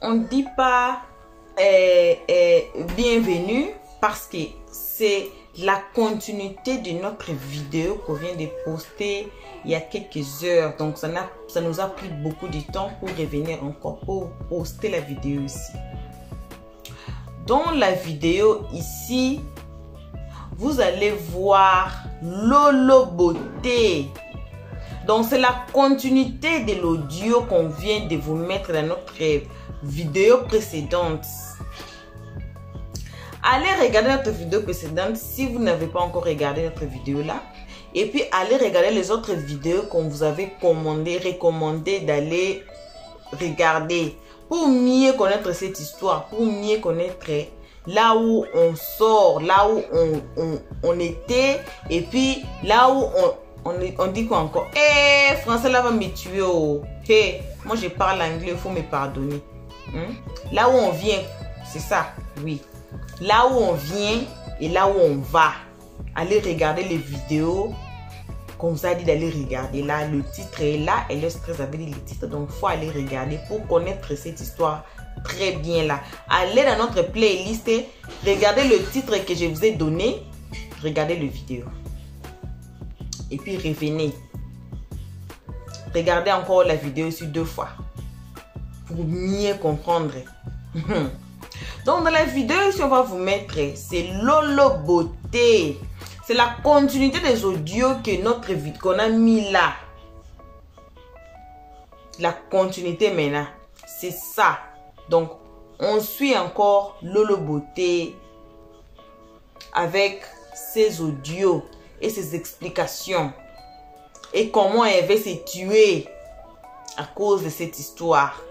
On ne dit pas bienvenue parce que c'est la continuité de notre vidéo qu'on vient de poster il y a quelques heures. Donc ça nous a pris beaucoup de temps pour revenir encore, pour poster la vidéo ici. Dans la vidéo ici, vous allez voir Lolo Beauté. Donc c'est la continuité de l'audio qu'on vient de vous mettre dans notre vidéo précédente. Allez regarder notre vidéo précédente si vous n'avez pas encore regardé notre vidéo là. Et puis allez regarder les autres vidéos qu'on vous avait recommandé d'aller regarder pour mieux connaître cette histoire, pour mieux connaître là où on sort, là où on était, et puis là où on dit quoi encore? Eh, français là va me tuer. Oh. Hey, moi je parle anglais, il faut me pardonner. Là où on vient, c'est ça, oui. Là où on vient et là où on va. Allez regarder les vidéos qu'on vous a dit d'aller regarder. Là, le titre est là et le stress avait dit le titre. Donc, il faut aller regarder pour connaître cette histoire très bien là. Allez dans notre playlist, regardez le titre que je vous ai donné. Regardez le vidéo. Et puis, revenez. Regardez encore la vidéo ici 2 fois. Pour mieux comprendre. Donc dans la vidéo ici on va vous mettre, c'est Lolo Beauté. C'est la continuité des audios que notre vidéo qu'on a mis là. La continuité maintenant. C'est ça. Donc on suit encore Lolo Beauté avec ses audios et ses explications. Et comment elle va se tuer à cause de cette histoire.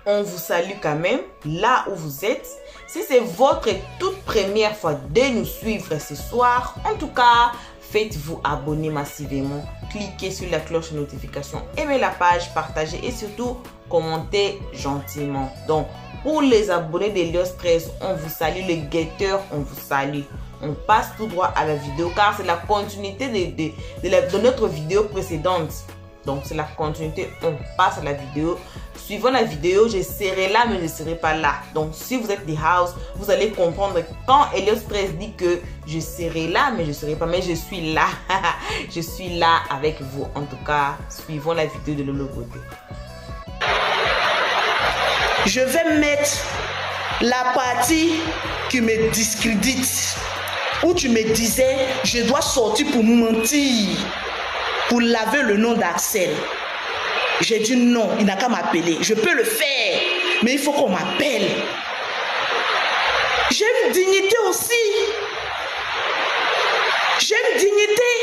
On vous salue quand même là où vous êtes. Si c'est votre toute première fois de nous suivre ce soir, en tout cas, faites-vous abonner massivement. Cliquez sur la cloche de notification, aimez la page, partagez et surtout commentez gentiment. Donc, pour les abonnés d'Elios 13, on vous salue. Les guetteurs, on vous salue. On passe tout droit à la vidéo car c'est la continuité de notre vidéo précédente. Donc, c'est la continuité. On passe à la vidéo. Suivant la vidéo, je serai là, mais je ne serai pas là. Donc, si vous êtes des house, vous allez comprendre quand Elios 13 dit que je serai là, mais je ne serai pas. Mais je suis là. Je suis là avec vous. En tout cas, suivons la vidéo de Lolo Beauté. Je vais mettre la partie qui me discrédite. Où tu me disais, je dois sortir pour mentir, pour laver le nom d'Axel. J'ai dit non, il n'a qu'à m'appeler. Je peux le faire, mais il faut qu'on m'appelle. J'ai une dignité aussi. J'ai une dignité.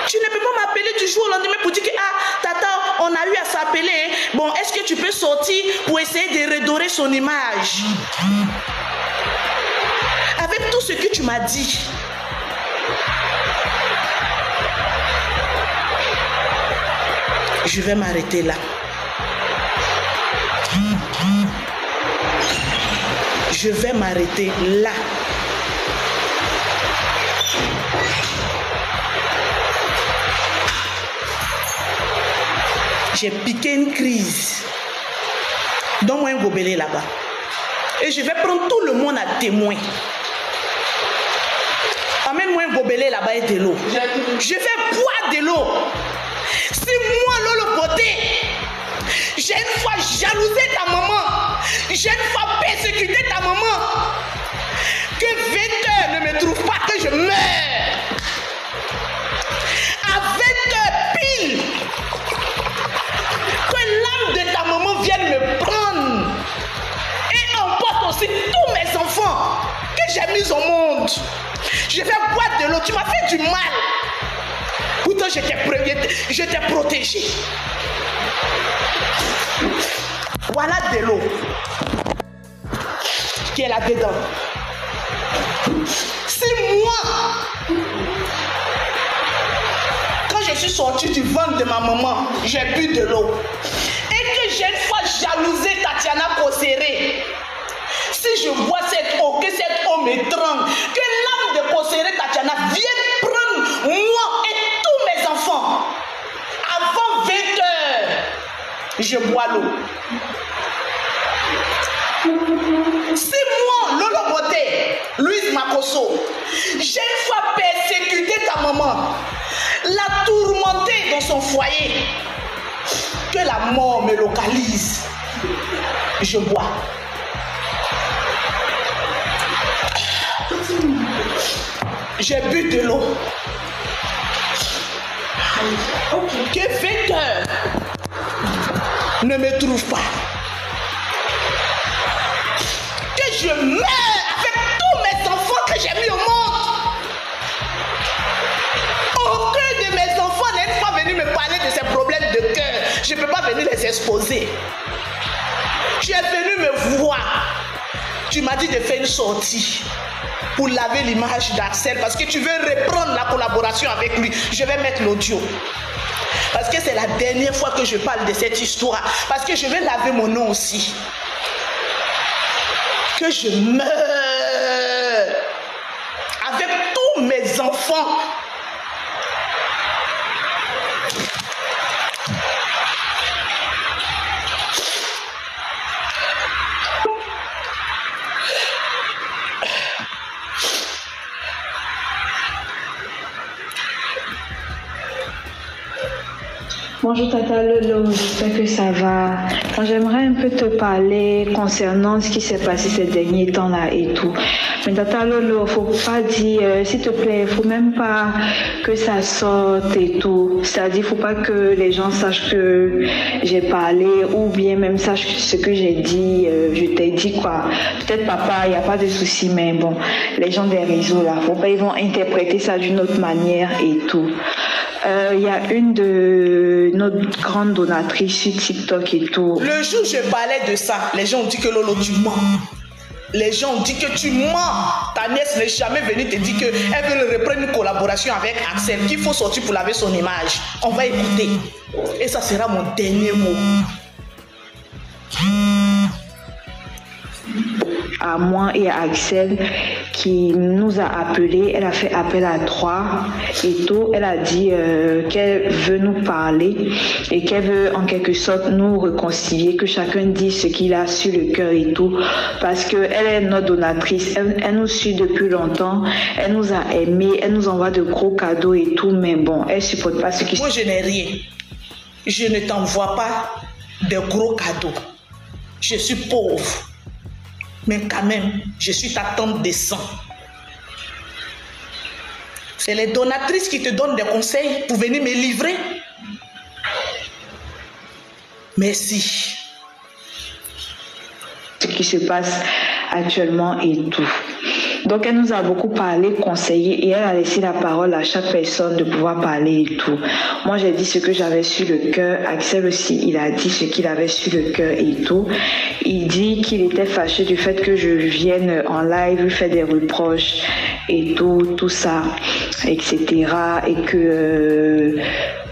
Tu ne peux pas m'appeler du jour au lendemain pour dire que ah, tata, on a eu à s'appeler. Bon, est-ce que tu peux sortir pour essayer de redorer son image? Avec tout ce que tu m'as dit. Je vais m'arrêter là. Je vais m'arrêter là. J'ai piqué une crise. Donne-moi un gobelet là-bas. Et je vais prendre tout le monde à témoin. Amène-moi un gobelet là-bas et de l'eau. Je vais boire de l'eau. Si moi, Lolo Beauté, j'ai une fois jalousé ta maman, j'ai une fois persécuté ta maman, que 20 heures ne me trouve pas, que je meurs. À 20 heures pile, que l'âme de ta maman vienne me prendre et emporte aussi tous mes enfants que j'ai mis au monde. Je vais boire de l'eau, tu m'as fait du mal. Pourtant, je t'ai protégé. Voilà de l'eau qui est là-dedans. Si moi, quand je suis sortie du ventre de ma maman, j'ai bu de l'eau et que j'ai une fois jalousé Tatiana Kosseré, si je vois cette eau, que cette eau m'étrangle, que l'âme de Kosseré Tatiana vienne prendre moi et tous mes enfants avant 20 heures, je bois l'eau. Si moi, Lolo Beauté, Louise Makosso, j'ai une fois persécuté ta maman, la tourmenté dans son foyer, que la mort me localise, je bois. J'ai bu de l'eau. Que vainqueur ne me trouve pas. Que je meurs avec tous mes enfants que j'ai mis au monde. Aucun de mes enfants n'est pas venu me parler de ces problèmes de cœur. Je ne peux pas venir les exposer. Tu es venu me voir. Tu m'as dit de faire une sortie pour laver l'image d'Axel parce que tu veux reprendre la collaboration avec lui. Je vais mettre l'audio. Parce que c'est la dernière fois que je parle de cette histoire. Parce que je vais laver mon nom aussi. Que je meurs avec tous mes enfants. Bonjour Tata Lolo, j'espère que ça va. J'aimerais un peu te parler concernant ce qui s'est passé ces derniers temps là et tout. Mais Tata Lolo, faut pas dire, s'il te plaît, faut même pas que ça sorte et tout. C'est-à-dire, faut pas que les gens sachent que j'ai parlé ou bien même sachent ce que j'ai dit. Je t'ai dit quoi. Peut-être papa, il n'y a pas de souci, mais bon, les gens des réseaux là, faut pas, ils vont interpréter ça d'une autre manière et tout. Il y a une de notre grande donatrice sur TikTok et tout. Le jour où je parlais de ça, les gens ont dit que Lolo, tu mens. Les gens ont dit que tu mens. Ta nièce n'est jamais venue te dire qu'elle veut reprendre une collaboration avec Axel, qu'il faut sortir pour laver son image. On va écouter. Et ça sera mon dernier mot. À moi et à Axel qui nous a appelés, elle a fait appel à 3 et tout. Elle a dit qu'elle veut nous parler et qu'elle veut en quelque sorte nous réconcilier, que chacun dise ce qu'il a sur le cœur et tout, parce qu'elle est notre donatrice, elle nous suit depuis longtemps, elle nous a aimés, elle nous envoie de gros cadeaux et tout, mais bon, elle supporte pas ce qui... Moi je n'ai rien, je ne t'envoie pas de gros cadeaux, je suis pauvre. Mais quand même, je suis ta tante de sang. C'est les donatrices qui te donnent des conseils pour venir me livrer. Merci. Ce qui se passe actuellement et tout. Donc elle nous a beaucoup parlé, conseillé et elle a laissé la parole à chaque personne de pouvoir parler et tout. Moi j'ai dit ce que j'avais sur le cœur, Axel aussi il a dit ce qu'il avait sur le cœur et tout. Il dit qu'il était fâché du fait que je vienne en live lui faire des reproches et tout ça, etc. Et que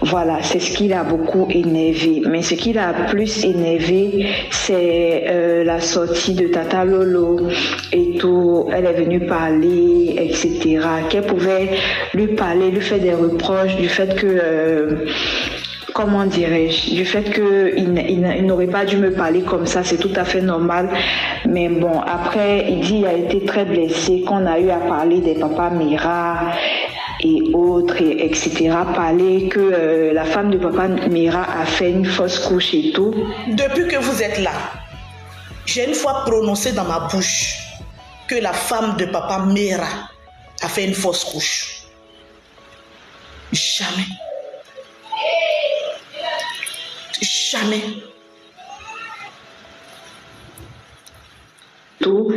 voilà, c'est ce qui l'a beaucoup énervé. Mais ce qui l'a plus énervé, c'est la sortie de Tata Lolo et tout. Elle est venue parler, etc. Qu'elle pouvait lui parler, lui faire des reproches du fait que... comment dirais-je, du fait qu'il n'aurait pas dû me parler comme ça, c'est tout à fait normal. Mais bon, après, il dit qu'il a été très blessé, qu'on a eu à parler des papas Mira et autres, etc. Parler que la femme de papa Mira a fait une fausse couche et tout. Depuis que vous êtes là, j'ai une fois prononcé dans ma bouche que la femme de papa Mira a fait une fausse couche. Jamais. Jamais. Tout,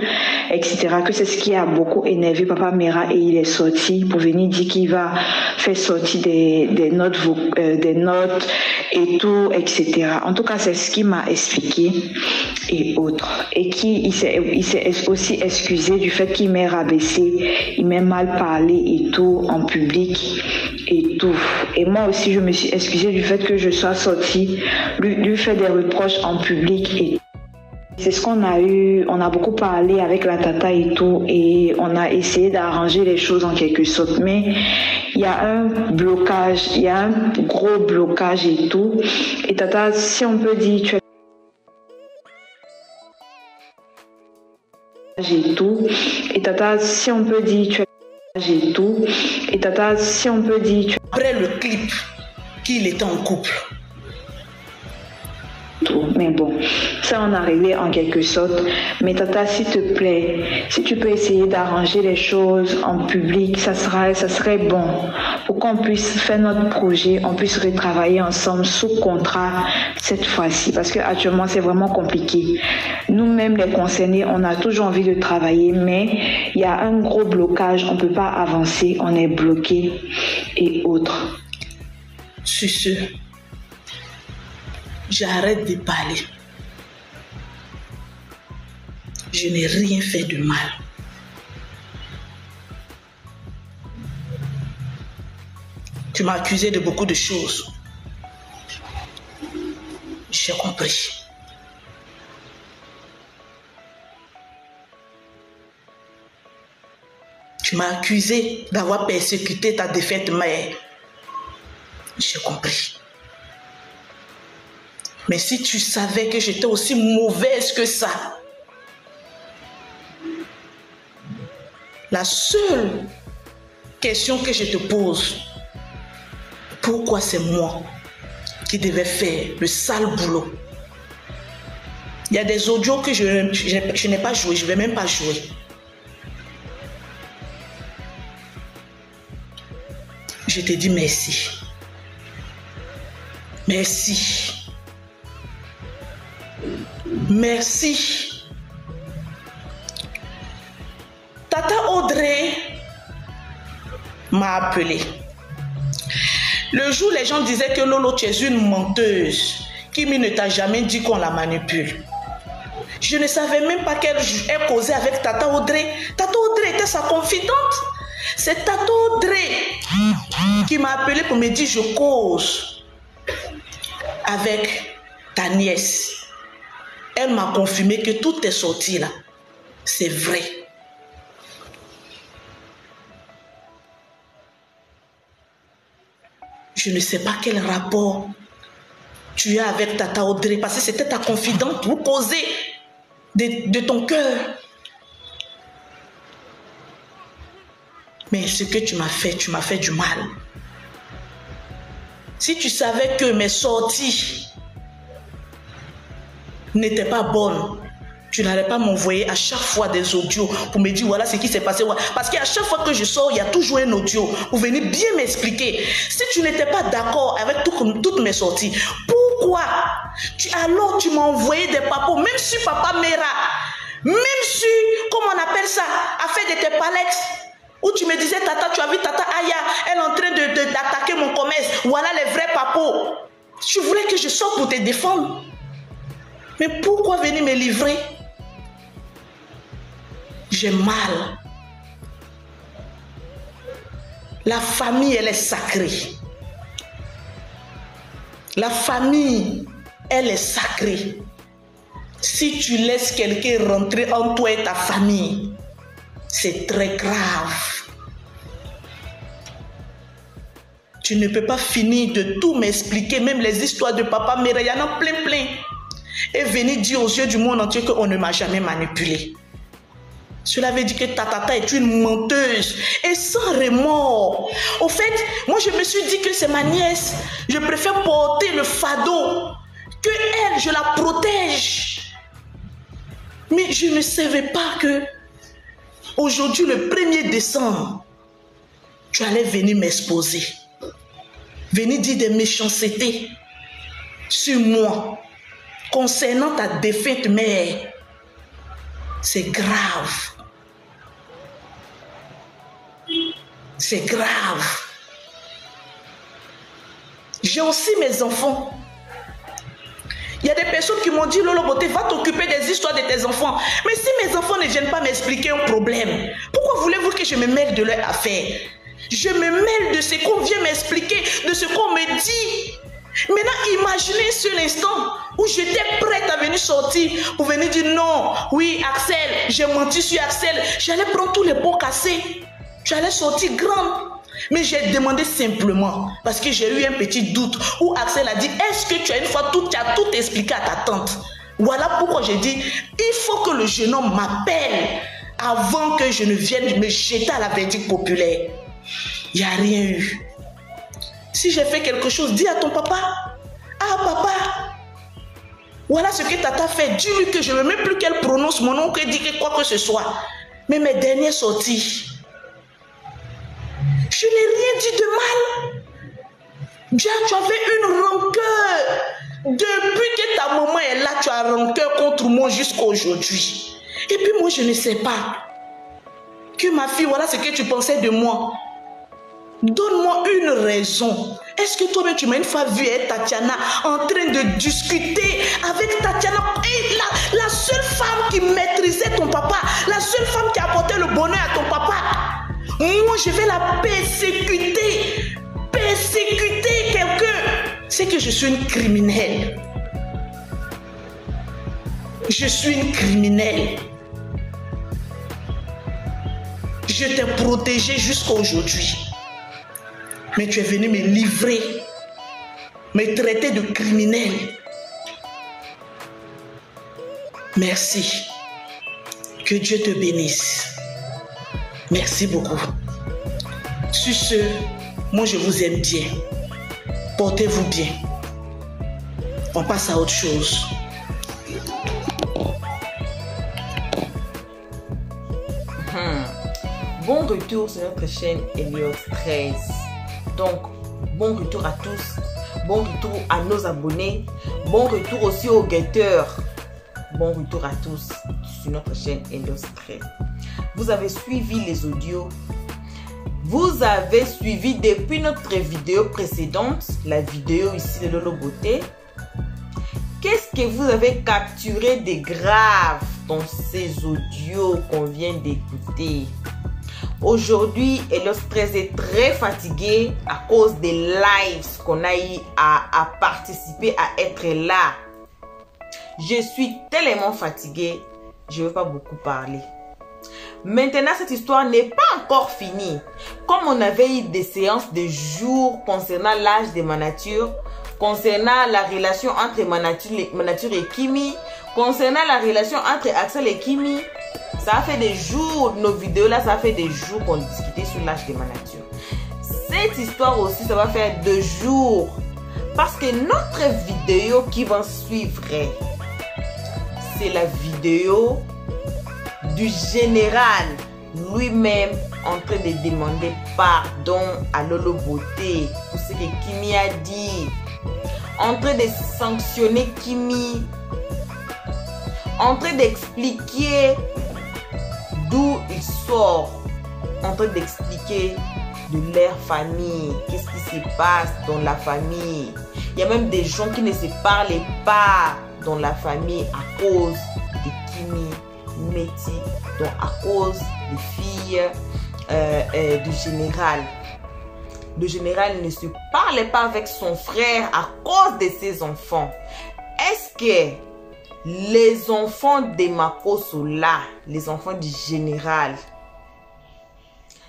etc. Que c'est ce qui a beaucoup énervé Papa Mira et il est sorti pour venir dire qu'il va faire sortir des notes et tout, etc. En tout cas, c'est ce qu'il m'a expliqué et autres. Et il s'est aussi excusé du fait qu'il m'ait rabaissé, il m'ait mal parlé et tout en public et tout. Et moi aussi, je me suis excusée du fait que je sois sortie, lui faire des reproches en public et C'est ce qu'on a eu, on a beaucoup parlé avec la tata et tout, et on a essayé d'arranger les choses en quelque sorte, mais il y a un blocage, il y a un gros blocage et tout. Et tata, si on peut dire, tu as et tout. Et tata, si on peut dire, tu as et tout. Et tata, si on peut dire, tu Après le clip, qu'il était en couple. Mais bon, ça on a réglé en quelque sorte. Mais tata, s'il te plaît, si tu peux essayer d'arranger les choses en public, ça serait bon. Pour qu'on puisse faire notre projet, on puisse retravailler ensemble sous contrat cette fois-ci. Parce qu'actuellement, c'est vraiment compliqué. Nous-mêmes, les concernés, on a toujours envie de travailler, mais il y a un gros blocage. On ne peut pas avancer, on est bloqué et autres. Sur ce, j'arrête de parler. Je n'ai rien fait de mal. Tu m'as accusé de beaucoup de choses. J'ai compris. Tu m'as accusé d'avoir persécuté ta défunte mère. J'ai compris. Mais si tu savais que j'étais aussi mauvaise que ça, la seule question que je te pose, pourquoi c'est moi qui devais faire le sale boulot? Il y a des audios que je n'ai pas joué, je ne vais même pas jouer. Je te dis merci. Merci. Merci. Tata Audrey m'a appelé. Le jour, les gens disaient que Lolo, tu es une menteuse. Kimi ne t'a jamais dit qu'on la manipule. Je ne savais même pas qu'elle causait avec Tata Audrey. Tata Audrey était sa confidente. C'est Tata Audrey qui m'a appelé pour me dire je cause avec ta nièce. Elle m'a confirmé que tout est sorti là. C'est vrai. Je ne sais pas quel rapport tu as avec Tata Audrey parce que c'était ta confidente. Vous causez de ton cœur. Mais ce que tu m'as fait du mal. Si tu savais que mes sorties n'étaient pas bonnes, tu n'allais pas m'envoyer à chaque fois des audios pour me dire voilà ce qui s'est passé. Parce qu'à chaque fois que je sors, il y a toujours un audio pour venir bien m'expliquer. Si tu n'étais pas d'accord avec toutes mes sorties, pourquoi alors tu m'as envoyé des papos, même sur Papa Mera, même sur, comment on appelle ça, affaire de tes palettes, où tu me disais Tata, tu as vu Tata Aya, elle est en train d'attaquer mon commerce, voilà les vrais papos. Tu voulais que je sorte pour te défendre. Mais pourquoi venir me livrer? J'ai mal. La famille, elle est sacrée. La famille, elle est sacrée. Si tu laisses quelqu'un rentrer en toi et ta famille, c'est très grave. Tu ne peux pas finir de tout m'expliquer, même les histoires de Papa Mera, il y en a plein. Et venir dire aux yeux du monde entier qu'on ne m'a jamais manipulé. Cela veut dire que ta tata est une menteuse et sans remords. Au fait, moi je me suis dit que c'est ma nièce. Je préfère porter le fardeau que elle, je la protège. Mais je ne savais pas que aujourd'hui, le 1er décembre, tu allais venir m'exposer. Venir dire des méchancetés sur moi concernant ta défunte mère. C'est grave. C'est grave. J'ai aussi mes enfants. Il y a des personnes qui m'ont dit Lolo Beauté, va t'occuper des histoires de tes enfants. Mais si mes enfants ne viennent pas m'expliquer un problème, pourquoi voulez-vous que je me mêle de leurs affaires? Je me mêle de ce qu'on vient m'expliquer, de ce qu'on me dit. Maintenant, imaginez ce instant où j'étais prête à venir venir sortir pour venir dire non, oui, Axel, j'ai menti sur Axel. J'allais prendre tous les pots cassés. J'allais sortir grande. Mais j'ai demandé simplement, parce que j'ai eu un petit doute, où Axel a dit, est-ce que tu as une fois tu as tout expliqué à ta tante? Voilà pourquoi j'ai dit, il faut que le jeune homme m'appelle avant que je ne vienne me jeter à la verdict populaire. Il n'y a rien eu. Si j'ai fait quelque chose, dis à ton papa. Ah papa, voilà ce que tata fait. Dis-lui que je ne veux même plus qu'elle prononce mon nom, qu'elle dit quoi que ce soit. Mais mes dernières sorties, je n'ai rien dit de mal. Déjà, tu avais une rancœur. Depuis que ta maman est là, tu as rancœur contre moi jusqu'à aujourd'hui. Et puis moi, je ne sais pas. Que ma fille, voilà ce que tu pensais de moi. Donne-moi une raison. Est-ce que toi-même, tu m'as une fois vu Tatiana en train de discuter avec Tatiana, et la seule femme qui maîtrisait ton papa, la seule femme qui apportait le bonheur à ton papa? Moi, je vais la persécuter. Persécuter quelqu'un, c'est que je suis une criminelle. Je suis une criminelle. Je t'ai protégée jusqu'à aujourd'hui. Mais tu es venu me livrer, me traiter de criminel. Merci. Que Dieu te bénisse. Merci beaucoup. Sur ce, moi je vous aime bien. Portez-vous bien. On passe à autre chose. Bon retour sur notre chaîne Elios 13. Donc, bon retour à tous. Bon retour à nos abonnés. Bon retour aussi aux guetteurs. Bon retour à tous sur notre chaîne Elios 13. Vous avez suivi les audios. Vous avez suivi depuis notre vidéo précédente, la vidéo ici de Lolo Beauté. Qu'est-ce que vous avez capturé de grave dans ces audios qu'on vient d'écouter? Aujourd'hui, Elios 13 est très fatigué à cause des lives qu'on a eu à participer, à être là. Je suis tellement fatiguée, je ne veux pas beaucoup parler. Maintenant, cette histoire n'est pas encore finie. Comme on avait eu des séances de jour concernant l'âge de ma nature, concernant la relation entre ma nature et Kimi, concernant la relation entre Axel et Kimi, ça a fait des jours, nos vidéos là, ça a fait des jours qu'on discutait sur l'âge de ma nature. Cette histoire aussi, ça va faire 2 jours. Parce que notre vidéo qui va suivre, c'est la vidéo du général lui-même en train de demander pardon à Lolo Beauté pour ce que Kimi a dit, en train de sanctionner Kimi, en train d'expliquer d'où il sort, en train d'expliquer de leur famille, qu'est-ce qui se passe dans la famille. Il y a même des gens qui ne se parlent pas dans la famille à cause de Kimi Meti, donc à cause des filles du général. Le général ne se parlait pas avec son frère à cause de ses enfants. Est-ce que les enfants de Makosso là, les enfants du général,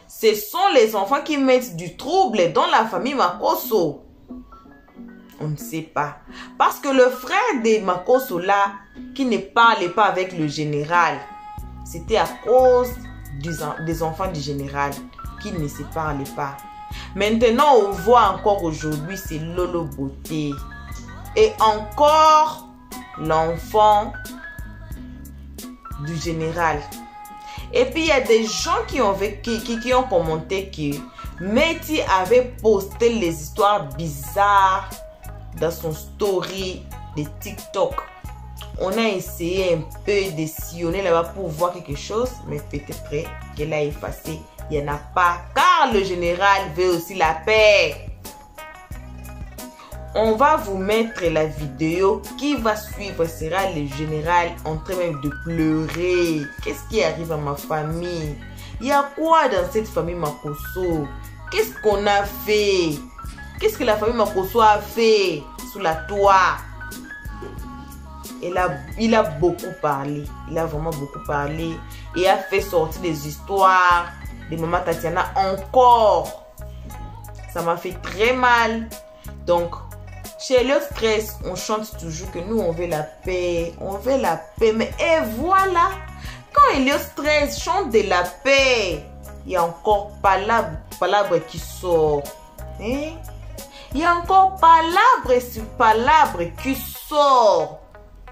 ce sont les enfants qui mettent du trouble dans la famille Makosso? On ne sait pas. Parce que le frère de Makosso là, qui ne parlait pas avec le général, c'était à cause des enfants du général qui ne se parlaient pas. Maintenant, on voit encore aujourd'hui, c'est Lolo Beauté. Et encore l'enfant du général. Et puis, il y a des gens qui ont commenté que Meti avait posté les histoires bizarres dans son story de TikTok. On a essayé un peu de sillonner là-bas pour voir quelque chose, mais peut-être qu'elle a effacé. Il n'y en a pas, car le général veut aussi la paix. On va vous mettre la vidéo qui va suivre. Sera le général en train même de pleurer. Qu'est-ce qui arrive à ma famille? Il y a quoi dans cette famille Makosso? Qu'est-ce qu'on a fait? Qu'est-ce que la famille Makosso a fait sous la toit? il a beaucoup parlé. Il a vraiment beaucoup parlé. Et a fait sortir des histoires de Maman Tatiana encore. Ça m'a fait très mal. Donc, chez Eliot Stress, on chante toujours que nous, on veut la paix. On veut la paix. Mais et voilà, quand Eliot Stress chante de la paix, il y a encore palabre qui sort. Hein? Il y a encore palabre sur palabre qui sort.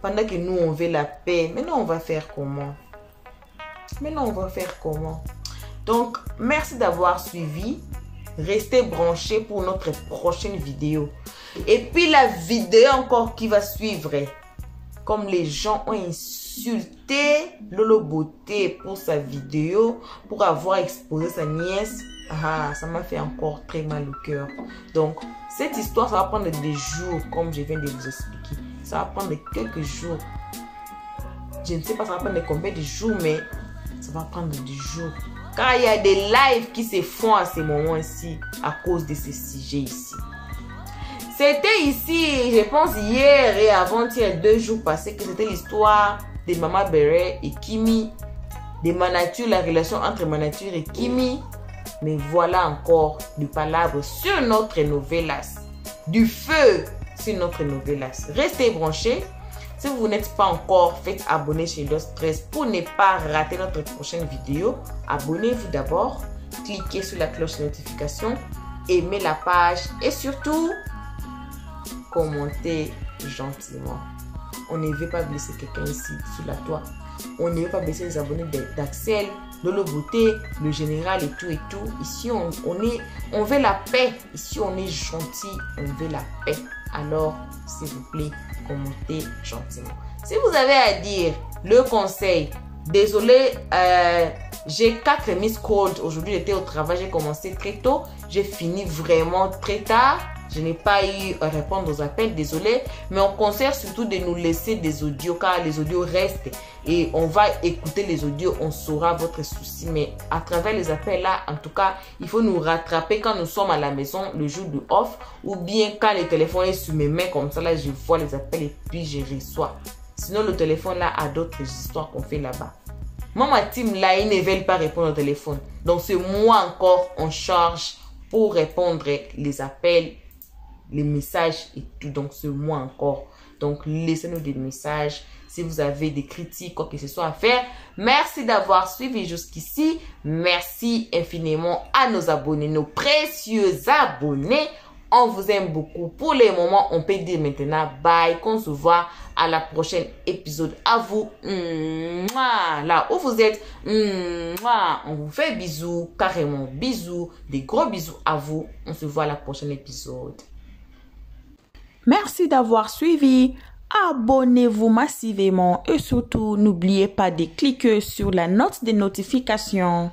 Pendant que nous, on veut la paix. Maintenant, on va faire comment? Maintenant, on va faire comment? Donc, merci d'avoir suivi. Restez branchés pour notre prochaine vidéo. Et puis, la vidéo encore qui va suivre. Comme les gens ont insulté Lolo Beauté pour sa vidéo, pour avoir exposé sa nièce. Ah, ça m'a fait encore très mal au cœur. Donc, cette histoire, ça va prendre des jours, comme je viens de vous expliquer. Ça va prendre quelques jours. Je ne sais pas ça va prendre combien de jours, mais ça va prendre des jours. Car il y a des lives qui se font à ces moments-ci à cause de ces sujets ici. C'était ici, je pense hier et avant-hier, 2 jours passés, que c'était l'histoire de Maman Beret et Kimi, de Manature, la relation entre Manature et Kimi. Mais voilà encore du palabre sur notre novelas. Du feu sur notre novelas. Restez branchés. Si vous n'êtes pas encore, faites abonner chez Eliot Stress pour ne pas rater notre prochaine vidéo. Abonnez-vous d'abord. Cliquez sur la cloche de notification. Aimez la page. Et surtout, commentez gentiment. On ne veut pas blesser quelqu'un ici sur la toile. On ne veut pas blesser les abonnés d'Axel, Lolo Beauté, le général et tout et tout. Ici, on veut la paix. Ici, on est gentil. On veut la paix. Alors, s'il vous plaît, commentez gentiment. Si vous avez à dire le conseil, désolé, j'ai 4 miss calls. Aujourd'hui, j'étais au travail, j'ai commencé très tôt. J'ai fini vraiment très tard. Je n'ai pas eu à répondre aux appels, désolé. Mais on conseille surtout de nous laisser des audios car les audios restent. Et on va écouter les audios, on saura votre souci. Mais à travers les appels là, en tout cas, il faut nous rattraper quand nous sommes à la maison le jour du off. Ou bien quand le téléphone est sur mes mains comme ça, là, je vois les appels et puis je reçois. Sinon, le téléphone là a d'autres histoires qu'on fait là-bas. Moi, ma team là, ils ne veulent pas répondre au téléphone. Donc, c'est moi encore en charge pour répondre les appels, les messages et tout. Donc, c'est moi encore. Donc, laissez-nous des messages. Si vous avez des critiques, quoi que ce soit à faire. Merci d'avoir suivi jusqu'ici. Merci infiniment à nos abonnés, nos précieux abonnés. On vous aime beaucoup. Pour les moments, on peut dire maintenant bye. Qu'on se voit à la prochaine épisode. À vous. Là où vous êtes. On vous fait bisous. Carrément bisous. Des gros bisous à vous. On se voit à la prochaine épisode. Merci d'avoir suivi. Abonnez-vous massivement et surtout n'oubliez pas de cliquer sur la note de notification.